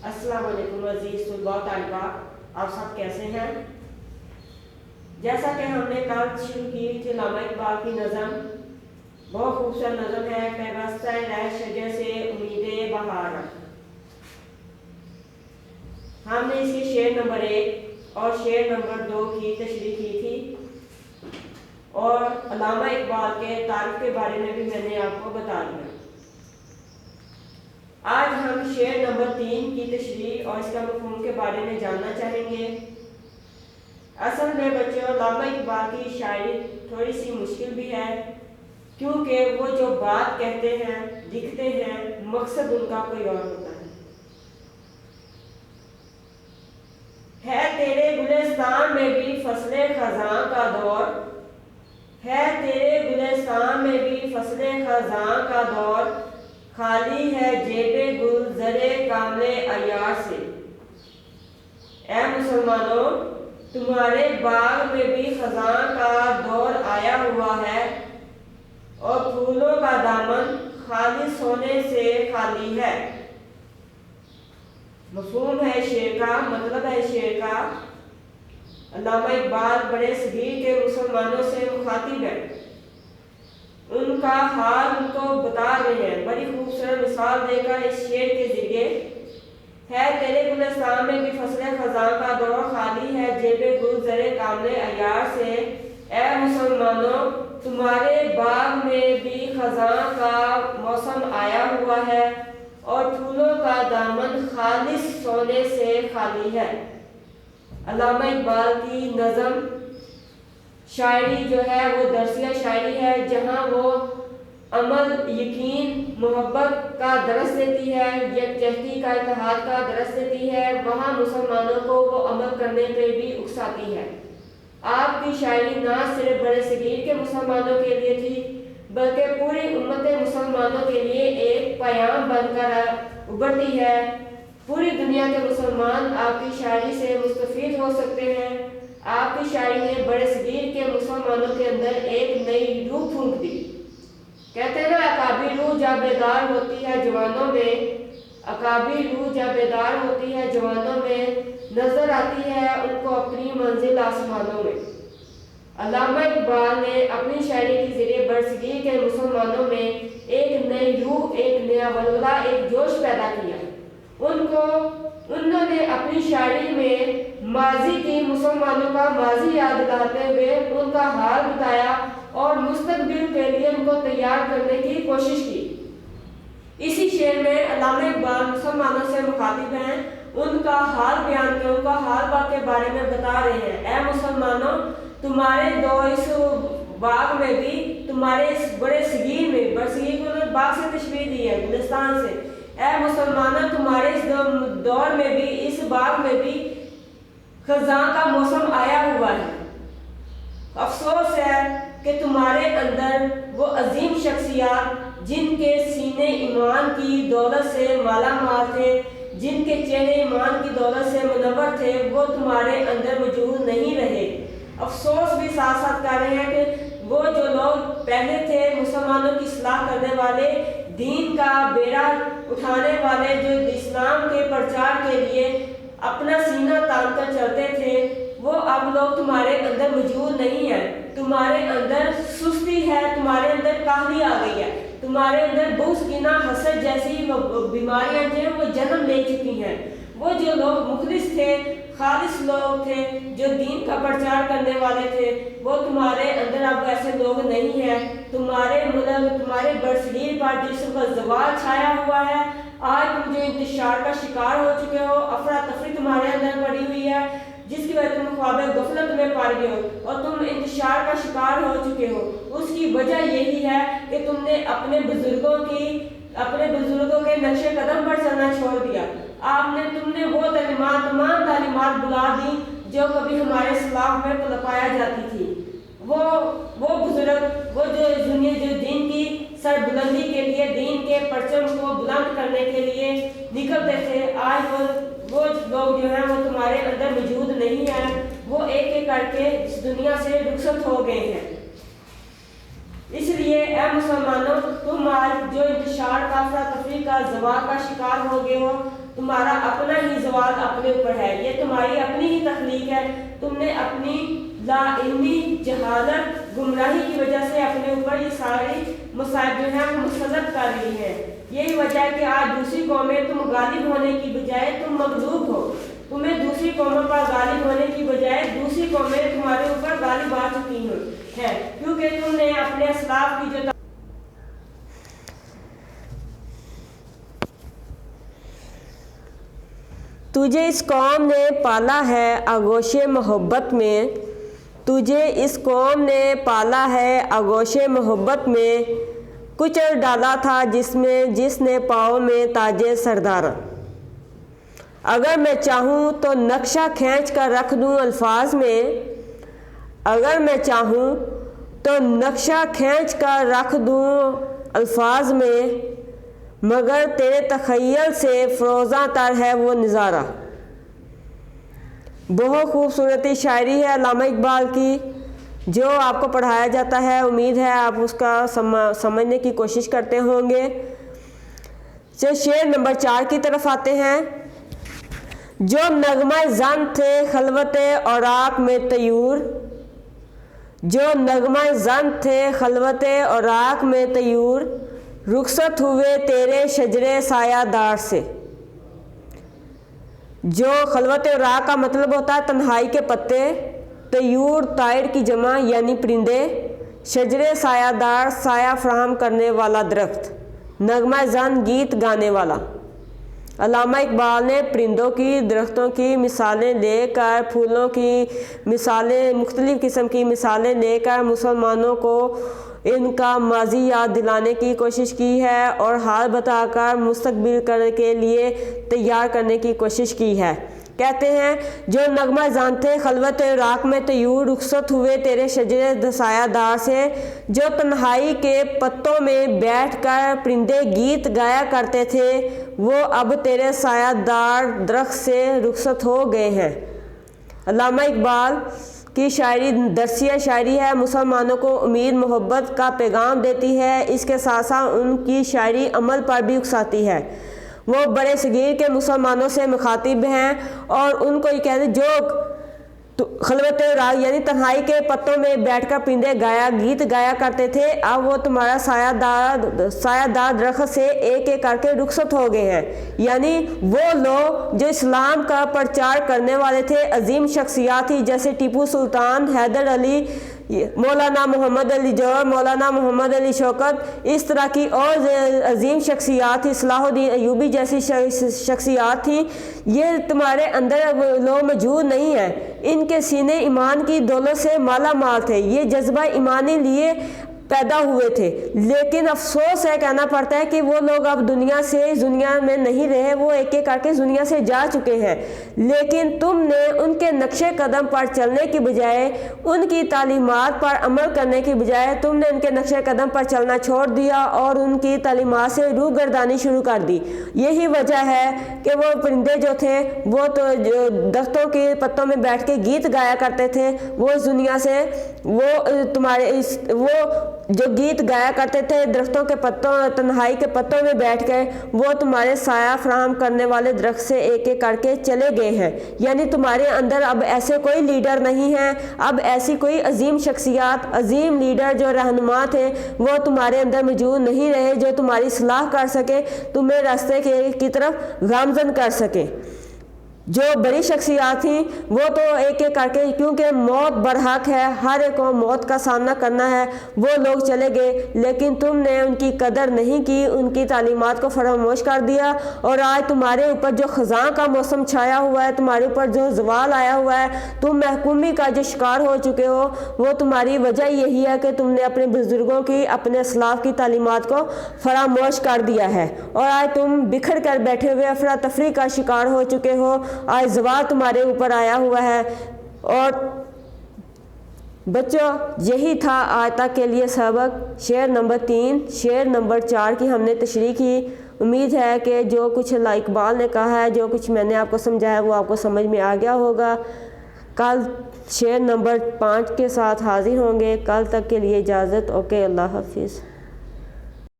السلام علیکم عزیز طلباء طالبات، آپ سب کیسے ہیں؟ جیسا کہ ہم نے کل شروع کی تھی علامہ اقبال کی نظم، بہت خوبصورت نظم ہے پیوستہ رہ شجر سے امید بہار۔ ہم نے اس کی شعر نمبر 1 اور شعر نمبر 2 کی تشریح کی تھی اور علامہ اقبال کے تعارف کے بارے میں بھی میں نے آپ کو بتا دیا۔ آج ہم شعر نمبر 3 کی تشریح اور اس کا مفہوم کے بارے میں جاننا چاہیں گے۔ اصل میں بچوں، علامہ اقبال کی شاعری تھوڑی سی مشکل بھی ہے، کیونکہ وہ جو بات کہتے ہیں لکھتے ہیں مقصد ان کا کوئی اور ہوتا ہے تیرے گلستان میں بھی فصل خزاں کا دور، ہے تیرے گلستان میں بھی فصل خزاں کا دور، خالی ہے جیب گل زرے کامل عیار سے۔ اے مسلمانوں، تمہارے باغ میں بھی خزاں کا دور آیا ہوا ہے اور پھولوں کا دامن خالی سونے سے خالی ہے۔ مفہوم ہے شعر کا، مطلب ہے شعر کا، علامہ اقبال بڑے صغیر کے مسلمانوں سے مخاطب ہے، ان کا حال ان کو بتا رہے ہیں بڑی خوبصورت مثال دے کر اس شعر کے ذریعے۔ ہے تیرے گلستان میں بھی فصل خزاں کا دور، خالی ہے جیب گل زرے کامل عیار سے۔ اے مسلمانوں، تمہارے باغ میں بھی خزاں کا موسم آیا ہوا ہے اور پھولوں کا دامن خالص سونے سے خالی ہے۔ علامہ اقبال کی نظم شاعری جو ہے وہ درسیہ شاعری ہے، جہاں وہ عمل، یقین، محبت کا درس دیتی ہے، یکجہتی کا، اتحاد کا درس دیتی ہے، وہاں مسلمانوں کو وہ عمل کرنے پہ بھی اکساتی ہے۔ آپ کی شاعری نہ صرف بڑے صغیر کے مسلمانوں کے لیے تھی بلکہ پوری امت مسلمانوں کے لیے ایک پیام بن کر ابھرتی ہے۔ پوری دنیا کے مسلمان آپ کی شاعری سے مستفید ہو سکتے ہیں۔ آپ کی شاعری نے بڑے صغیر کے مسلمانوں کے اندر ایک نئی روح پھونک دی۔ کہتے ہیں نا، اکابر روح جب بیدار ہوتی ہے جوانوں میں، اکابر روح جب بیدار ہوتی ہے جوانوں میں، نظر آتی ہے ان کو اپنی منزل آسمانوں میں۔ علامہ اقبال نے اپنی شاعری کے ذریعے برصغیر کے مسلمانوں میں ایک نئی روح، ایک نیا ولولہ، ایک جوش پیدا کیا۔ انہوں نے اپنی شاعری میں ماضی کی، مسلمانوں کا ماضی یاد دلاتے ہوئے ان کا حال بتایا اور مستقبل کے لیے ان کو تیار کرنے کی کوشش کی۔ اسی شعر میں علامہ اقبال مسلمانوں سے مخاطب ہیں، ان کا حال بیان کر ان کا حال باغ کے بارے میں بتا رہے ہیں۔ اے مسلمانوں، تمہارے دو اس باغ میں بھی، تمہارے اس بڑے صغیر میں، بڑے صغیر کو انہوں نے باغ سے تشبیہ دی ہے، گلستان سے۔ اے مسلمانوں، تمہارے اس دور میں بھی، اس باغ میں بھی خزاں کا موسم آیا ہوا ہے۔ افسوس ہے کہ تمہارے اندر وہ عظیم شخصیات جن کے سینے ایمان کی دولت سے مالا مال تھے، جن کے چہرے ایمان کی دولت سے منور تھے، وہ تمہارے اندر موجود نہیں رہے۔ افسوس بھی ساتھ ساتھ کر رہے ہیں کہ وہ جو لوگ پہلے تھے مسلمانوں کی اصلاح کرنے والے، دین کا بیڑا اٹھانے والے، جو اسلام کے پرچار کے لیے اپنا سینہ تان کر چلتے تھے، وہ اب لوگ تمہارے اندر موجود نہیں ہیں۔ تمہارے اندر سستی ہے، تمہارے اندر کاہلی آ گئی ہے، تمہارے اندر بغض، کینہ، حسد جیسی بیماریاں جو ہیں وہ جنم لے چکی ہیں۔ وہ جو لوگ مخلص تھے، خالص لوگ تھے، جو دین کا پرچار کرنے والے تھے، وہ تمہارے اندر اب ایسے لوگ نہیں ہیں۔ تمہارے ملک، تمہارے برصغیر پر جس کا زوال چھایا ہوا ہے، آج تم جو انتشار کا شکار ہو چکے ہو، افراتفری تمہارے اندر پڑی ہوئی ہے، جس کی وجہ تم خواب غفلت میں پڑ گئے ہو اور تم انتشار کا شکار ہو چکے ہو۔ اس کی وجہ یہی ہے کہ تم نے اپنے بزرگوں کے نقش قدم پر چلنا چھوڑ دیا۔ تم نے وہ تمام تعلیمات بلا دی جو کبھی ہمارے اسلام میں پایا جاتی تھی۔ وہ بزرگ، وہ جو دین کی سر بلندی کے لیے، دین کے پرچم کو بلند کرنے کے لیے نکلتے تھے، آج وہ لوگ جو ہیں وہ تمہارے اندر موجود نہیں ہیں، وہ ایک ایک کر کے اس دنیا سے رخصت ہو گئے ہیں۔ اس لیے اے مسلمانوں، تم آج جو انتشار کا افراتفری کا زوال کا شکار ہو گئے ہو، تمہارا اپنا ہی زوال اپنے اوپر ہے، یہ تمہاری اپنی ہی تخلیق ہے۔ تم نے اپنی لا علمی، جہالت، گمراہی کی وجہ سے اپنے اوپر یہ ساری مصائب جو ہیں مسلط کر لی ہیں۔ یہی وجہ ہے کہ آج دوسری قومیں تم غالب ہونے کی بجائے تم مغلوب ہو۔ تمہیں دوسری قوموں پر غالب ہونے کی بجائے دوسری قومیں تمہارے اوپر غالب آ چکی ہیں، کیونکہ تم نے اپنے اسلاف کی جو تجھے اس قوم نے پالا ہے آغوش محبت میں، تجھے اس قوم نے پالا ہے آغوش محبت میں، کچل ڈالا تھا جس نے پاؤں میں تاج سردار۔ اگر میں چاہوں تو نقشہ کھینچ کر رکھ دوں الفاظ میں، اگر میں چاہوں تو نقشہ کھینچ کر رکھ دوں الفاظ میں، مگر تیرے تخیل سے فروزاں تر ہے وہ نظارہ۔ بہت خوبصورت شاعری ہے علامہ اقبال کی، جو آپ کو پڑھایا جاتا ہے، امید ہے آپ اس کا سمجھنے کی کوشش کرتے ہوں گے۔ شعر نمبر 4 کی طرف آتے ہیں۔ جو نغمہ زن تھے خلوت اوراق میں طیور، جو نغمہ زن تھے خلوت اوراق میں طیور، رخصت ہوئے تیرے شجرے سایہ دار سے۔ جو خلوت اوراق کا مطلب ہوتا ہے تنہائی کے پتے، طیور طائر کی جمع یعنی پرندے، شجرے سایہ دار سایہ فراہم کرنے والا درخت، نغمہ زن گیت گانے والا۔ علامہ اقبال نے پرندوں کی، درختوں کی مثالیں لے کر، پھولوں کی مثالیں، مختلف قسم کی مثالیں لے کر مسلمانوں کو ان کا ماضی یاد دلانے کی کوشش کی ہے اور حال بتا کر مستقبل کے لیے تیار کرنے کی کوشش کی ہے۔ کہتے ہیں جو نغمہ زن تھے خلوت اوراق میں طیور، رخصت ہوئے تیرے شجرے سایہ دار سے۔ جو تنہائی کے پتوں میں بیٹھ کر پرندے گیت گایا کرتے تھے، وہ اب تیرے سایہ دار درخت سے رخصت ہو گئے ہیں۔ علامہ اقبال کی شاعری درسیہ شاعری ہے، مسلمانوں کو امید محبت کا پیغام دیتی ہے، اس کے ساتھ ساتھ ان کی شاعری عمل پر بھی اکساتی ہے۔ وہ بڑے صغیر کے مسلمانوں سے مخاطب ہیں اور ان کو یہ کہتے ہیں جو خلوت اوراق یعنی تنہائی کے پتوں میں بیٹھ کر پرندے گیت گایا کرتے تھے، اب وہ تمہارا سایہ دار درخت سے ایک ایک کر کے رخصت ہو گئے ہیں۔ یعنی وہ لوگ جو اسلام کا پرچار کرنے والے تھے، عظیم شخصیات تھی جیسے ٹیپو سلطان، حیدر علی، مولانا محمد علی جوہر، مولانا محمد علی شوکت، اس طرح کی اور عظیم شخصیات تھی، صلاح الدین ایوبی جیسی شخصیات تھیں، یہ تمہارے اندر لوگ موجود نہیں ہیں۔ ان کے سینے ایمان کی دولت سے مالا مال تھے، یہ جذبہ ایمانی لیے پیدا ہوئے تھے، لیکن افسوس ہے کہنا پڑتا ہے کہ وہ لوگ اب دنیا میں نہیں رہے، وہ ایک ایک کر کے دنیا سے جا چکے ہیں۔ لیکن تم نے ان کے نقش قدم پر چلنے کی بجائے، ان کی تعلیمات پر عمل کرنے کی بجائے تم نے ان کے نقش قدم پر چلنا چھوڑ دیا اور ان کی تعلیمات سے روگردانی شروع کر دی۔ یہی وجہ ہے کہ وہ پرندے جو تھے وہ تو درختوں کے پتوں میں بیٹھ کے گیت گایا کرتے تھے، وہ اس دنیا سے وہ جو گیت گایا کرتے تھے درختوں کے پتوں، تنہائی کے پتوں میں بیٹھ کے، وہ تمہارے سایہ فراہم کرنے والے درخت سے ایک ایک کر کے چلے گئے ہیں۔ یعنی تمہارے اندر اب ایسے کوئی لیڈر نہیں ہیں، اب ایسی کوئی عظیم شخصیات، عظیم لیڈر جو رہنما تھے وہ تمہارے اندر موجود نہیں رہے، جو تمہاری اصلاح کر سکے، تمہیں راستے کی طرف گامزن کر سکے۔ جو بڑی شخصیات تھیں وہ تو ایک ایک کر کے، کیونکہ موت برحق ہے، ہر ایک کو موت کا سامنا کرنا ہے، وہ لوگ چلے گئے، لیکن تم نے ان کی قدر نہیں کی، ان کی تعلیمات کو فراموش کر دیا، اور آج تمہارے اوپر جو خزاں کا موسم چھایا ہوا ہے، تمہارے اوپر جو زوال آیا ہوا ہے، تم محکومی کا جو شکار ہو چکے ہو، وہ تمہاری وجہ یہی ہے کہ تم نے اپنے بزرگوں کی، اپنے اسلاف کی تعلیمات کو فراموش کر دیا ہے، اور آج تم بکھر کر بیٹھے ہوئے افراتفری کا شکار ہو چکے ہو، آج زوال تمہارے اوپر آیا ہوا ہے۔ اور بچوں یہی تھا آج تک کے لیے سبق، شعر نمبر 3، شعر نمبر 4 کی ہم نے تشریح کی۔ امید ہے کہ جو کچھ اقبال نے کہا ہے، جو کچھ میں نے آپ کو سمجھایا وہ آپ کو سمجھ میں آ گیا ہوگا۔ کل شعر نمبر 5 کے ساتھ حاضر ہوں گے. کل تک کے لیے اجازت. اوکے, اللہ حافظ.